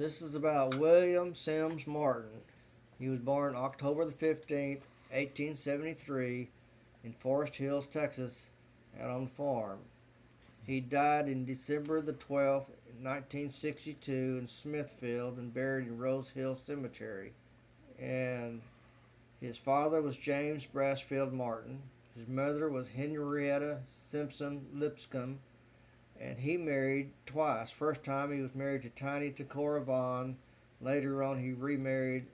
This is about William Sims Martin. He was born October the 15th, 1873, in Forest Hills, Texas, out on the farm. He died in December the 12th, 1962, in Smithfield and buried in Rose Hill Cemetery. And his father was James Brassfield Martin. His mother was Henrietta Simpson Lipscomb, and he married twice. First time he was married to Tiny Takora Vaughn. Later on he remarried,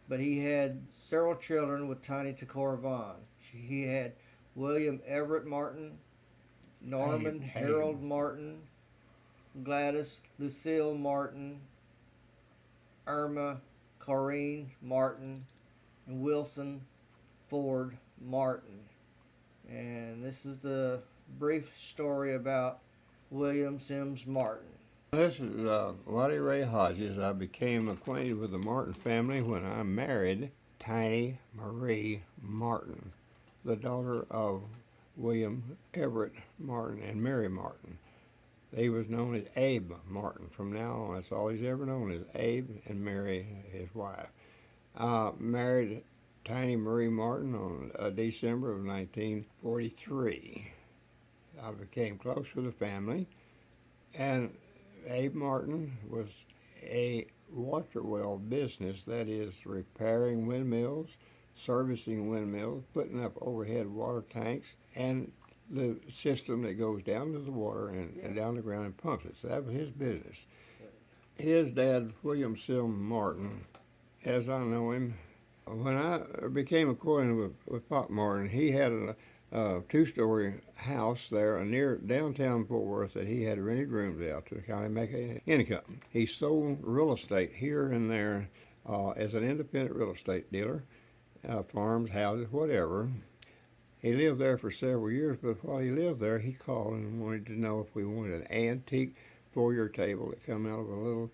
but he had several children with Tiny Takora Vaughn. He had William Everett Martin, Norman Harold Martin, Gladys Lucille Martin, Irma Corrine Martin, and Wilson Ford Martin. And this is the brief story about William Sims Martin. This is Wiley Ray Hodges. I became acquainted with the Martin family when I married Tiny Marie Martin, the daughter of William Everett Martin and Mary Martin. He was known as Abe Martin. From now on, that's all he's ever known, is Abe and Mary, his wife. Married Tiny Marie Martin on December of 1943. I became close with the family, and Abe Martin was a water well business, that is, repairing windmills, servicing windmills, putting up overhead water tanks, and the system that goes down to the water and down the ground and pumps it. So that was his business. His dad, William Sims Martin, as I know him, when I became acquainted with Pop Martin, he had a two-story house there near downtown Fort Worth that he had rented rooms out to kind of make an income. He sold real estate here and there as an independent real estate dealer, farms, houses, whatever. He lived there for several years, but while he lived there, he called and wanted to know if we wanted an antique foyer table that come out of a little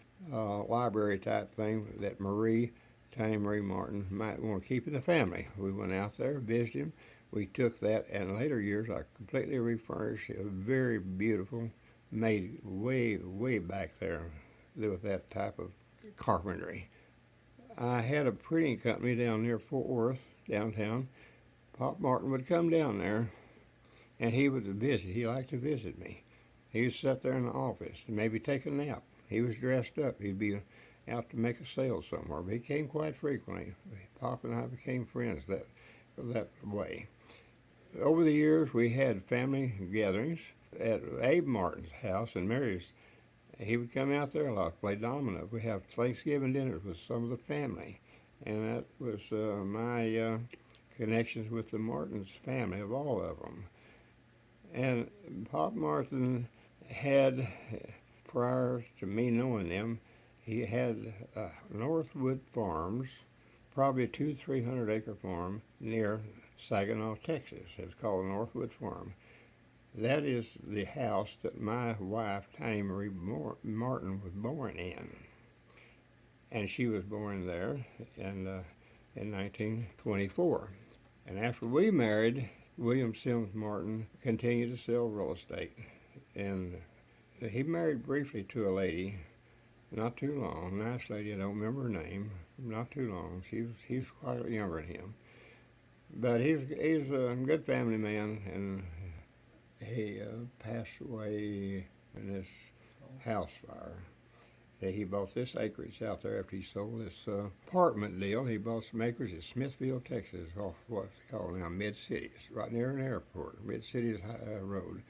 library type thing that Tiny Marie Martin might want to keep in the family. We went out there, visited him. We took that, and in later years, I completely refurnished it. Very beautiful, made way, way back there with that type of carpentry. I had a printing company down near Fort Worth, downtown. Pop Martin would come down there, and he would visit. He liked to visit me. He would sit there in the office and maybe take a nap. He was dressed up. He'd be out to make a sale somewhere, but he came quite frequently. Pop and I became friends that way. Over the years, we had family gatherings at Abe Martin's house and Mary's. He would come out there a lot, play domino. We have Thanksgiving dinners with some of the family, and that was my connections with the Martins family, of all of them. And Pop Martin had, prior to me knowing them, he had Northwood Farms, probably a 200-300 acre farm near Saginaw, Texas. It's called Northwood Farm. That is the house that my wife, Tiny Marie Martin, was born in. And she was born there in 1924. And after we married, William Sims Martin continued to sell real estate. And he married briefly to a lady, not too long, nice lady, I don't remember her name, not too long. He was quite younger than him. But he's a good family man, and he passed away in this house fire. He bought this acreage out there after he sold this apartment deal. He bought some acres in Smithfield, Texas, off what they call now Mid-Cities, right near an airport, Mid-Cities Road.